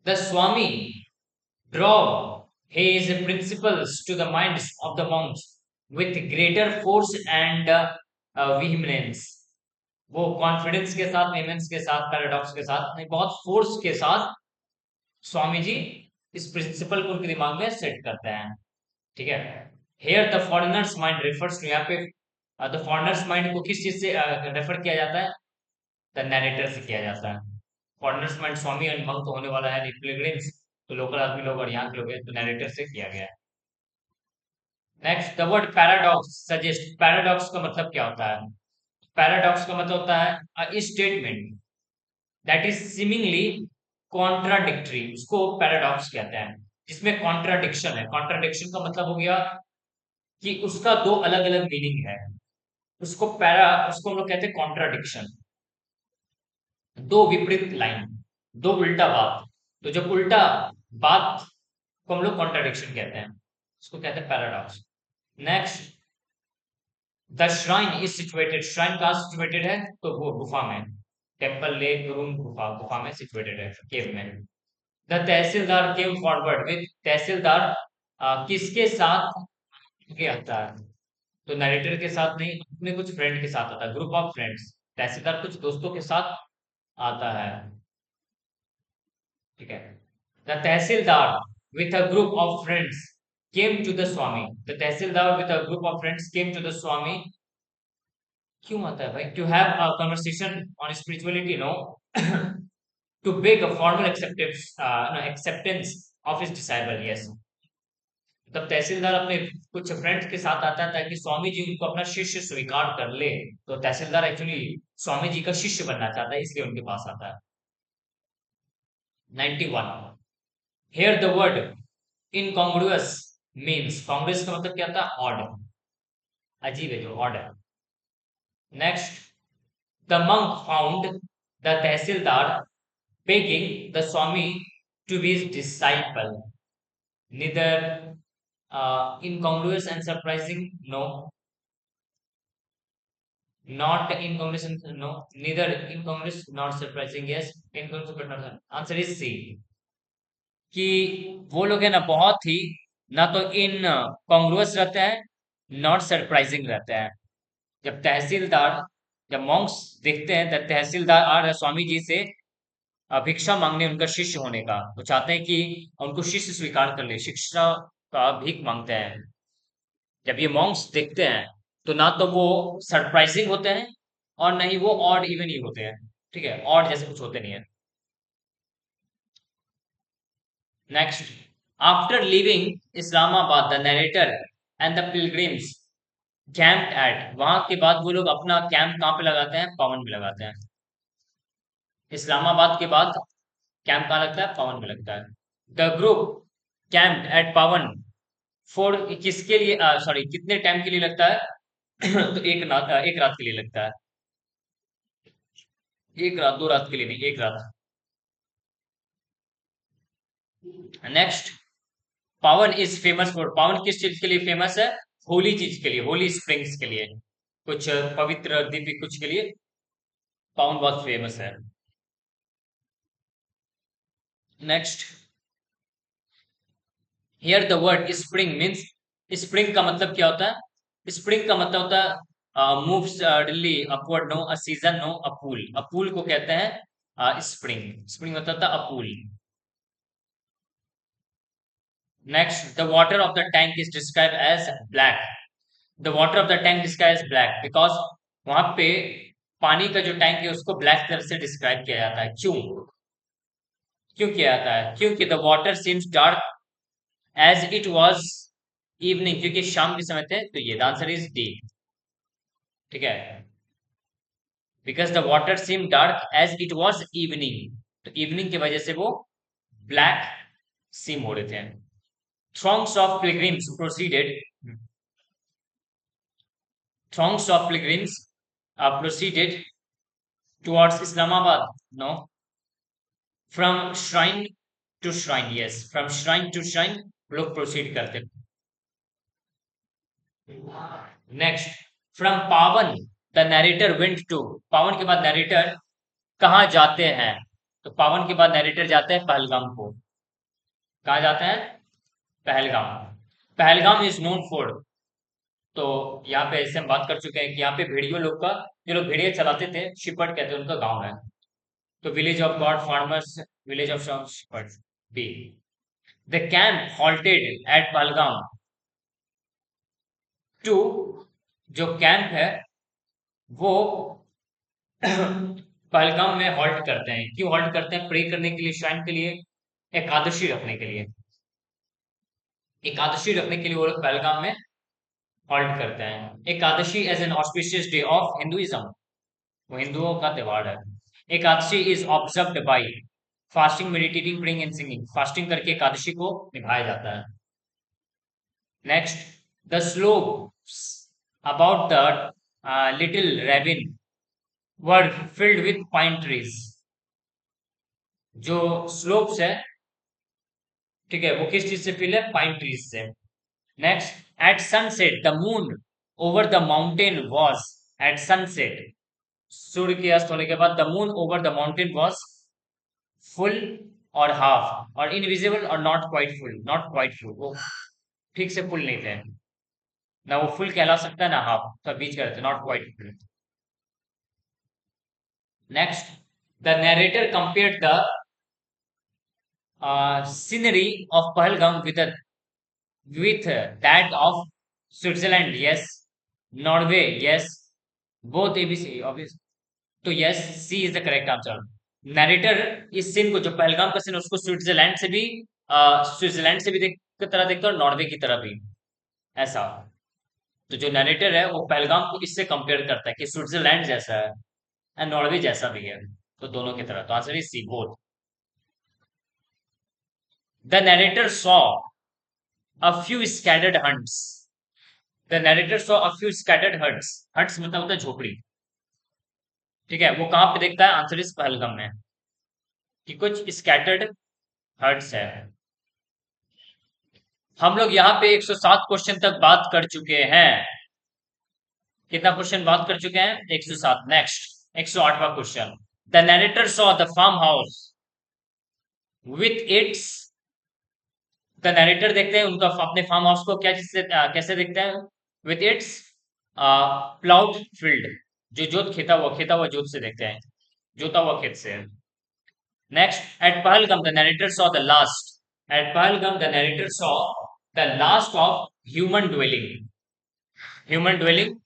The Swami draw his principles to the minds of the monks with greater force and vehemence, वो कॉन्फिडेंस के साथ, वेहेमेंस के साथ, पैराडॉक्स के साथ नहीं, बहुत फोर्स के साथ स्वामी जी इस प्रिंसिपल को उनके दिमाग में सेट करते हैं। ठीक है। Here the foreigners mind refers to, यहाँ पे द फॉरेनर्स माइंड को किस चीज से रेफर किया जाता है? द नैरेटर से किया जाता है। Foreigners mind Swami and monk तो होने वाला है नहीं, पिलग्रिम्स तो लोकल आदमी लोग और यहाँ के लोग हैं, तो नैरेटर से किया गया है। Next, the word paradox suggest, paradox का मतलब क्या होता है? पैराडॉक्स का मतलब होता है a statement that is seemingly contradictory, उसको पैराडॉक्स कहते हैं जिसमें कॉन्ट्राडिक्शन है। कॉन्ट्राडिक्शन का मतलब हो गया कि उसका दो अलग अलग मीनिंग है, उसको हम लोग कहते हैं कॉन्ट्राडिक्शन, दो विपरीत लाइन, दो उल्टा बात, तो जब उल्टा बात को हम लोग कॉन्ट्राडिक्शन कहते हैं, उसको कहते हैं paradox. Next, the shrine is situated, shrine कहाँ सिचुएटेड है? तो वो गुफा में, टेम्पल, लेक, रूम, गुफा, गुफा में सिचुएटेड है, केव में। The tahsildar came forward with, tahsildar किसके साथ आगे आता है? तो नरेटर के साथ नहीं, अपने कुछ फ्रेंड के साथ आता है, ग्रुप ऑफ फ्रेंड्स। तहसीलदार कुछ दोस्तों के साथ आता है, ठीक है। The tahsildar with a group of friends came to the Swami, the tahsildar with a group of friends came to the Swami, क्यों आता है भाई? To have a conversation on spirituality, no. To beg a formal acceptance, no, acceptance of his disciple, yes. तब तहसीलदार अपने कुछ friends के साथ आता है ताकि स्वामी जी उनको अपना शिष्य स्वीकार कर ले। तो तहसीलदार एक्चुअली स्वामी जी का शिष्य बनना चाहता है, इसलिए उनके पास आता है। 91, here the word incongruous means, congress का मतलब क्या था? ऑड, अजीब है, जो ऑड है। Next, the monk found the tehsildar begging the Swami to be his disciple. Neither incongruous and surprising, no. Not incongruous, no. Neither incongruous, not surprising, yes. Incongruous but not. Answer is C. कि वो लोग है ना बहुत ही, ना तो इन कॉन्ग्रुअस रहते हैं, नॉट सरप्राइजिंग रहते हैं। जब तहसीलदार, जब मॉन्क्स देखते हैं, तब तहसीलदार आ रहे हैं स्वामी जी से भिक्षा मांगने, उनका शिष्य होने का, वो चाहते हैं कि उनको शिष्य स्वीकार कर ले, शिक्षा का भीख मांगते हैं। जब ये मॉन्क्स देखते हैं तो ना तो वो सरप्राइजिंग होते हैं और ना ही वो ऑड इवन ही होते हैं, ठीक है, ऑड जैसे कुछ होते नहीं है। Next, after living Islamabad the narrator and the pilgrims camp at, वहां के बाद वो लोग अपना कैंप कहाँ पे लगाते हैं? पावन में लगाते हैं। इस्लामाबाद के बाद कैंप कहाँ लगता है? पावन में लगता है। द ग्रुप कैंप एट पावन फॉर, किसके लिए, सॉरी, कितने टाइम के लिए लगता है? तो एक रात के लिए लगता है। एक रात, दो रात के लिए नहीं, एक रात। नेक्स्ट, पावन इज फेमस फॉर, पावन किस चीज के लिए फेमस है? होली चीज के लिए, होली स्प्रिंग्स के लिए, कुछ पवित्र दिव्य कुछ के लिए पावन बहुत फेमस है। Next, here the word spring means, spring का मतलब क्या होता है? स्प्रिंग का मतलब होता है moves suddenly upward, no. A season, no. A pool, a pool को कहते हैं स्प्रिंग, स्प्रिंग मतलब था a pool. Next, the water of the tank is describe as black, the water of the tank describe as black because वहां पे पानी का जो टैंक है उसको ब्लैक कलर से डिस्क्राइब किया जाता है। क्यों? क्यों किया जाता है? क्योंकि the water seems dark as it was evening, क्योंकि शाम के समय थे, तो ये आंसर इज डी, ठीक है। Because the water seem dark as it was evening, तो इवनिंग की वजह से वो ब्लैक सीम हो रहे थे। Throngs of pilgrims proceeded, throngs of pilgrims proceeded towards Islamabad. No, from shrine to shrine. Yes, from shrine to shrine लोग proceed करते। Next, from पावन the narrator went to, पावन के बाद narrator कहाँ जाते हैं? तो पावन के बाद narrator जाते हैं पहलगाम को। कहाँ जाते हैं? Pahalgam. Pahalgam is known for, तो यहाँ पे ऐसे हम बात कर चुके हैं कि यहाँ पे भेड़ियों लोग का, जो लोग भेड़िया चलाते थे, शिपट कहते हैं, उनका गांव है। तो village of god farmers, village of shepherds, B. The camp halted at Pahalgam to, जो कैंप है वो पहलगाम में हॉल्ट करते हैं। क्यों हॉल्ट करते हैं? प्रे करने के लिए, शाइन के लिए, एकादशी रखने के लिए। एकादशी रखने के लिए वो लोग पहलगाम में हॉल्ट करते हैं। Ekadashi as an auspicious day of Hinduism, वो हिंदुओं का त्योहार है। Ekadashi is observed by fasting, meditating, praying and singing, fasting करके एकादशी को निभाया जाता है। Next, the slopes about the little ravine were filled with pine trees, जो स्लोप्स है, ठीक है, वो किस चीज से फिल है? पाइन ट्रीज से। Next, at sunset the moon over the mountain was at sunset, सूर्य के अस्त होने के बाद the moon over the mountain was full और हाफ और इनविजिबल और not quite full, not quite full, वो ठीक से फुल नहीं थे, ना वो फुल कहला सकता है ना हाफ, तो बीच का रहते, not quite full. Next, the narrator compared the scenery of Pahalgam with that of Switzerland, yes. Norway, yes. Both ABC, obvious. तो yes, C is the correct answer. Narrator इस सीन को, जो पहलगाम का सीन, उसको Switzerland से भी की तरह देखता है और नॉर्वे की तरह भी, ऐसा। तो जो नरेटर है वो पहलगाम को इससे कंपेयर करता है कि स्विट्जरलैंड जैसा है एंड नॉर्वे जैसा भी है, तो दोनों की तरह। तो answer is C, both. The narrator saw a few scattered hunts. The narrator saw a few scattered huts. Huts मतलब होता है झोपड़ी, ठीक है। वो कहाँ पे देखता है? आंसर इस पहलगाम में, कि कुछ स्कैटर्ड हट्स है। हम लोग यहाँ पे 107 क्वेश्चन तक बात कर चुके हैं। कितना क्वेश्चन बात कर चुके हैं? 107। नेक्स्ट 108वां question. The narrator saw the farm house with its, the narrator देखते हैं उनका अपने फार्म हाउस को क्या चीज से कैसे देखते हैं? विथ इट्स प्लाउड फील्ड, जो खेता हुआ जोत से देखते हैं, जोता हुआ खेत से। Next, at Pahalgam the narrator saw the last, at Pahalgam the narrator saw the last of human dwelling, human dwelling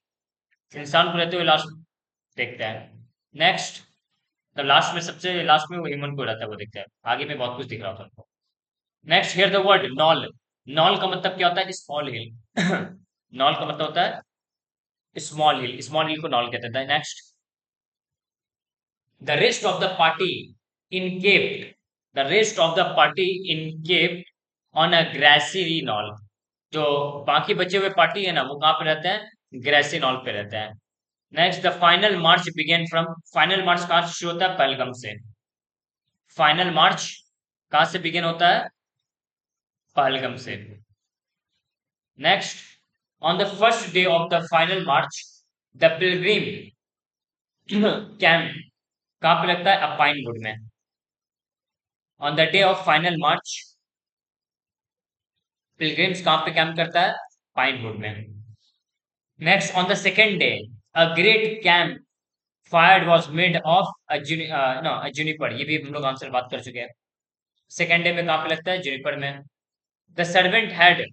इंसान को रहते हुए लास्ट देखता है। नेक्स्ट, द लास्ट में, सबसे लास्ट में वो ह्यूमन को रहता है, वो देखता है। आगे में बहुत कुछ दिख रहा था उनको। Next, here the word knoll. Knoll का मतलब क्या होता है? स्मॉल हिल। नॉल का मतलब होता है स्मॉल हिल, स्मॉल हिल को नॉल कहते हैं। Next, the rest of the party in camp, the rest of the party in camp on a grassy knoll. जो बाकी बचे हुए पार्टी है ना, वो कहाँ पे रहते हैं? ग्रासी नॉल पे रहते हैं। Next, the final march began from, final march कहाँ से शुरू होता है? पहलगाम से। फाइनल मार्च कहाँ से बिगेन होता है? पहलगाम से। Next, on the first day of the final march, the pilgrim camp कहाँ पे लगता है? अपाइन वुड में। On the day of final march, pilgrims कहाँ पे कैंप करता है? पाइन वुड में। Next, on the second day, a great camp fired was made of a juniper, ये भी हम लोग आंसर बात कर चुके हैं। सेकेंड डे में कहाँ पे लगता है? जूनिपर में। The servant had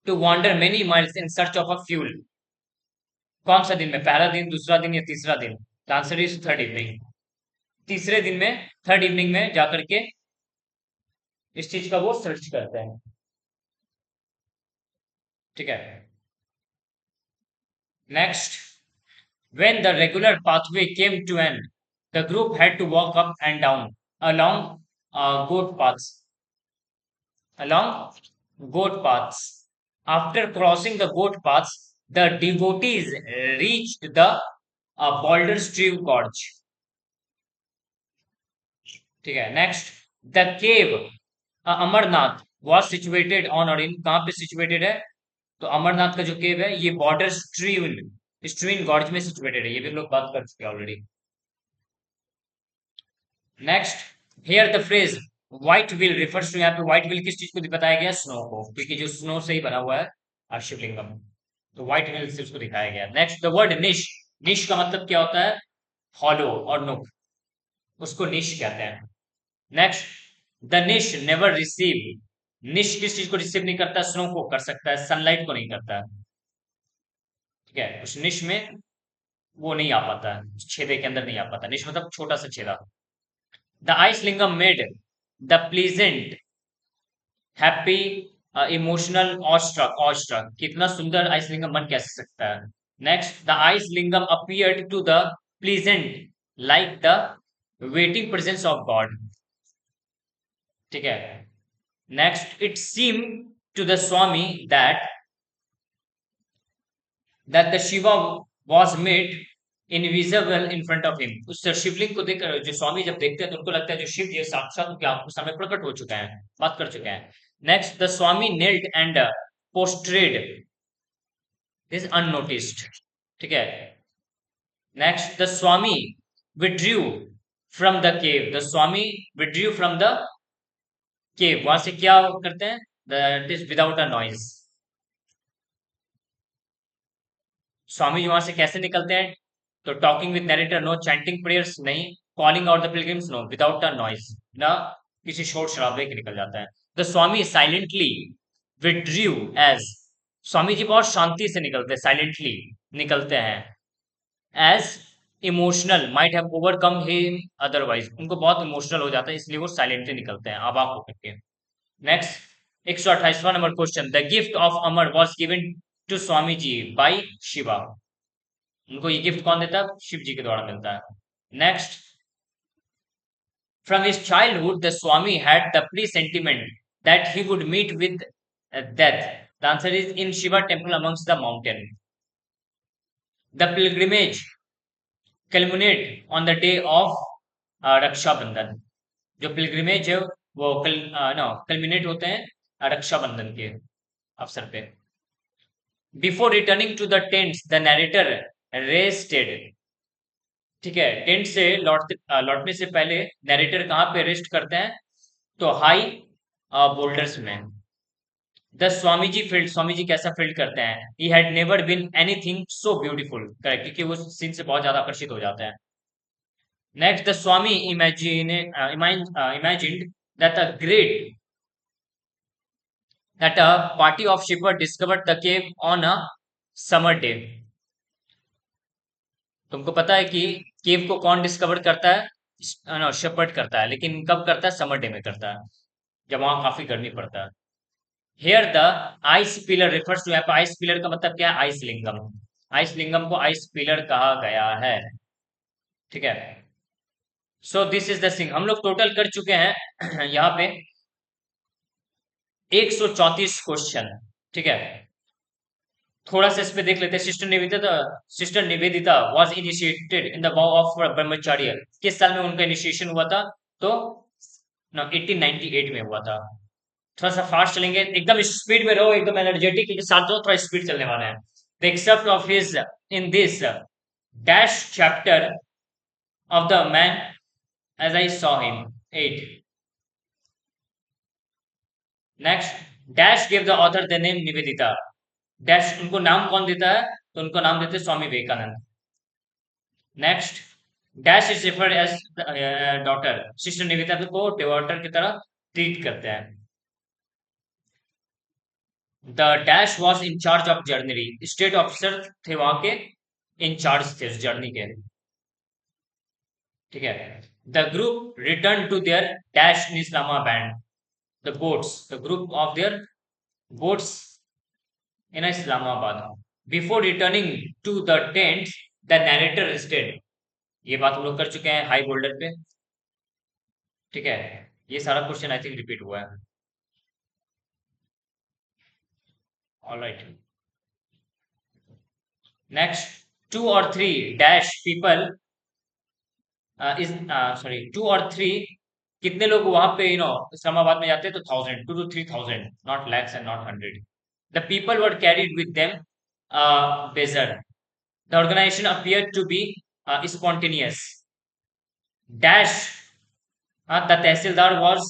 to wander many miles in search of a fuel, कौन सा दिन में? पहला दिन, दूसरा दिन या तीसरा दिन? The answer is third evening. तीसरे दिन में, थर्ड इवनिंग में जाकर के इस चीज का वो सर्च करते हैं, ठीक है। Next, when the regular pathway came to end, the group had to walk up and down along goat paths, along goat paths. After crossing the goat paths, the devotees reached the Boulder Stream Gorge. ठीक है। Next, the cave Amarnath was situated on, और इन कहाँ पे situated है? तो अमरनाथ का जो cave है ये बॉर्डर स्ट्रीम, स्ट्रीम गॉर्ज में सिचुएटेड है, ये भी हम लोग बात कर चुके हैं already. Next, here the phrase white wheel refers to, यहाँ पे व्हाइट व्हील किस चीज को बताया गया? स्नो को, क्योंकि जो स्नो से ही बना हुआ है शिवलिंगम, तो व्हाइट व्हील से उसको दिखाया गया। नेक्स्ट, द वर्ड निश, निश का मतलब क्या होता है? हॉलो और नुक, उसको निश कहते हैं। नेक्स्ट, द निश नेवर रिसीव, निश किस चीज को रिसीव नहीं करता? स्नो को कर सकता है, सनलाइट को नहीं करता है, ठीक है। उस निश में वो नहीं आ पाता है, छेदे के अंदर नहीं आ पाता। निश मतलब छोटा सा छेदा। The ice lingam made the pleasant happy emotional awestruck, कितना सुंदर आइसलिंगम बन कैसे सकता है? Next, the आइसलिंगम appeared to the pleasant like the waiting presence of God, ठीक है। Next, it seem to the Swami that the Shiva was made invisible in front of him, उस शिवलिंग को देखकर जो स्वामी जब देखते हैं तो उनको लगता है जो शिव ये साक्षात उनके आंखों के सामने प्रकट हो चुका है, बात कर चुके हैं। Next, the Swami knelt and prostrated this unnoticed, ठीक है। Next, the Swami withdrew from the cave, the Swami withdrew from the cave, वहां से क्या करते हैं, that is without a noise. Swami ji वहां से कैसे निकलते हैं, तो talking with narrator, no chanting prayers, नहीं, calling out the pilgrims, no, without a noise, ना किसी शोर शराबे के निकल जाता है। The Swami silently withdrew as, Swami ji बहुत शांति से निकलते हैं, साइलेंटली निकलते हैं, as emotional might have overcome him otherwise, उनको बहुत इमोशनल हो जाता है इसलिए वो साइलेंटली निकलते हैं अबाक होकर के। नेक्स्ट, 128वां number question, the gift of Amar was given to Swami ji by Shiva, उनको ये गिफ्ट कौन देता है, शिव जी के द्वारा मिलता है। Next, from his childhood the Swami had the presentiment that he would meet with death, the answer is in Shiva temple amongst the mountain. The pilgrimage culminate on the day of Rakshabandhan, जो पिलग्रिमेज है वो कल्मिनेट होते हैं रक्षाबंधन के अवसर पे। Before returning to the tents the narrator rested, ठीक है, टेंट से लौटने से पहले नरेटर कहाँ पे रेस्ट करते हैं, तो हाई बोल्डर्स में। द स्वामी जी फील्ड, स्वामी जी कैसा फील्ड करते हैं, he had never been anything so beautiful, correct, क्योंकि वो सीन से बहुत ज्यादा आकर्षित हो जाते हैं। Next, the Swami imagined that a party of shepherds discovered the cave on a summer day. तुमको पता है कि केव को कौन डिस्कवर करता है, नो, शेपर्ड करता है, लेकिन कब करता है, समर डे में करता है, जब वहां काफी गर्मी पड़ता है। Here the ice pillar refers to, यहाँ पे ice pillar का मतलब क्या है, आइस लिंगम, आइस लिंगम को आइस पिलर कहा गया है, ठीक है। So this is the thing, हम लोग टोटल कर चुके हैं यहाँ पे 134 क्वेश्चन, ठीक है। थोड़ा सा इस पे देख लेते हैं। Sister Nivedita was initiated in the vow of ब्रह्मचर्य, किस साल में उनका इनिशिएशन हुआ था, तो 1898 में हुआ था। थोड़ा सा फास्ट चलेंगे, एकदम स्पीड में रहो, एकदम एनर्जेटिक के साथ रहो, थोड़ा स्पीड चलने वाला है। The except of his in this dash chapter of the man as I saw him 8। Next, dash give the author the name Nivedita, dash उनको नाम कौन देता है, तो उनको नाम देते हैं Swami Vivekananda. Next, dash is referred as daughter, sister Nivedita को डॉटर की तरह ट्रीट करते हैं। The dash was in charge of जर्नरी, स्टेट ऑफिसर थे वहां के, इंचार्ज थे उस जर्नी के, ठीक है। The group return to their dash in Islamabad, the boats, the group of their boats in Islamabad. Before returning to the tent the narrator rested, ये बात हम लोग कर चुके हैं हाई बोल्डर पे, ठीक है। ये सारा क्वेश्चन आई थिंक रिपीट हुआ है, ऑलराइट। नेक्स्ट, 2 और 3 डैश पीपल इज सॉरी 2 और 3, कितने लोग वहां पे इस्लामाबाद में जाते हैं, तो 1000, 2 to 3000, not lakhs and not 100। The people were carried with them badger, the organization appear to be spontaneous, dash the tehsildar was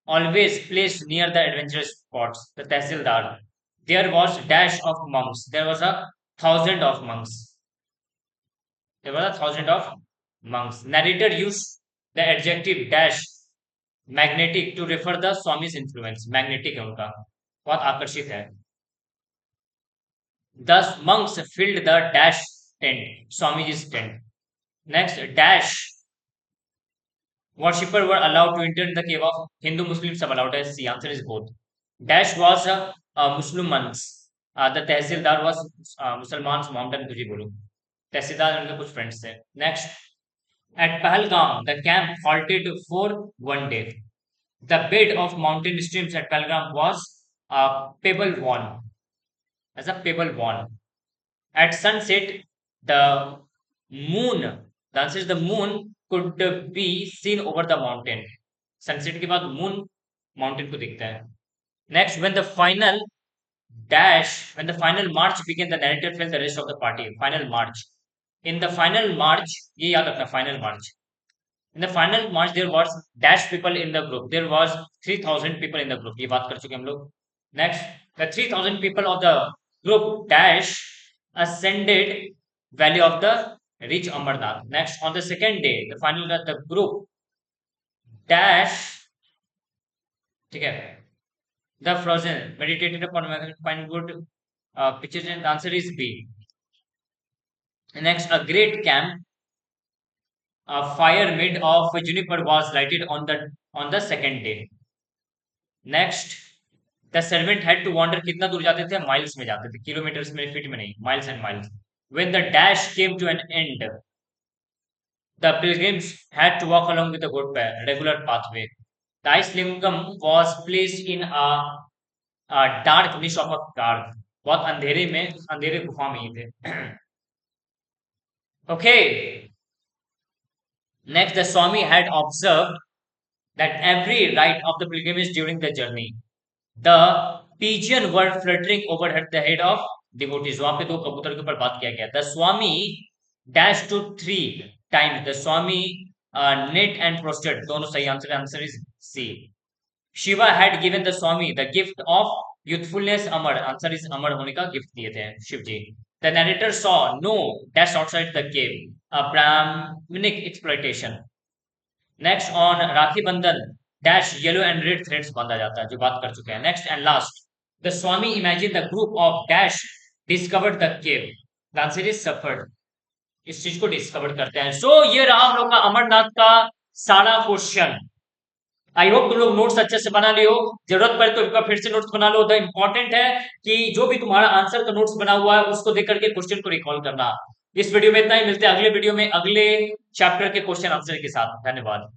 always placed near the adventurous spots, the tehsildar, there was dash of monks, there was a 1000 of monks, there was a 1000 of monks। Narrator used the adjective dash magnetic to refer the Swami's influence, magnetic है उनका, बहुत आकर्षित है। Thus monks filled the dash tent, Swamiji's tent। Next, dash worshippers were allowed to enter the cave of Hindu Muslim सब allowed है, C answer is both। Dash was Muslimans, the tehsildar was मुसलमान Mohammedan, तुझे बोलूं तहसीलदार उनके कुछ friends थे। Next, at Pahalgam the camp halted for one day, the bed of mountain streams at Pahalgam was pebble worn, as a pebble worn। At sunset the moon, the answer is the moon could be seen over the mountain, sunset के बाद moon mountain को दिखता है। Next, when the final dash when the final march began the narrator felt the rest of the party final march in the final march ये याद रखना final march in the final march there was dash people in the group there was 3000 people in the group ये बात कर चुके हम लोग next the 3000 people of the group dash ascended valley of the reach Amarnath next on the second day the final the group dash ठीक है the frozen meditated upon find good pictures and the answer is B next a great camp a fire made of juniper was lighted on the second day next the servant had to wander कितना दूर जाते थे miles में जाते थे kilometres में feet में नहीं miles and miles when the dash came to an end the pilgrims had to walk along with a good regular pathway the ice lingam was placed in a dark niche of a cave बहुत अंधेरे में अंधेरे गुफा में ही थे okay next the swami had observed that every rite of the pilgrimage during the journey the pigeon were fluttering overhead the head of devotees वहां पे दो कबूतर के ऊपर बात किया गया the swami dash to 3 times the swami knit and prostrate दोनों सही answer is C Shiva had given the swami the gift of youthfulness Amar answer is अमर होने का गिफ्ट दिए थे शिव जी the narrator saw no dash outside the cave a brahminic exploitation next on Rakhi Bandhan dash yellow and red threads बांधा जाता है जो बात कर चुके हैं next and last the Swami imagine the group of dash discovered the cave the answer is shepherd इस चीज को डिस्कवर करते हैं सो ये रहा हम लोग का अमरनाथ का सारा क्वेश्चन आई होप तुम लोग नोट्स अच्छे से बना लियो जरूरत पड़े तो फिर से नोट्स बना लो द इंपॉर्टेंट है कि जो भी तुम्हारा आंसर का नोट्स बना हुआ है उसको देख करके क्वेश्चन को रिकॉल करना इस वीडियो में इतना ही मिलते हैं अगले वीडियो में अगले चैप्टर के क्वेश्चन आंसर के साथ धन्यवाद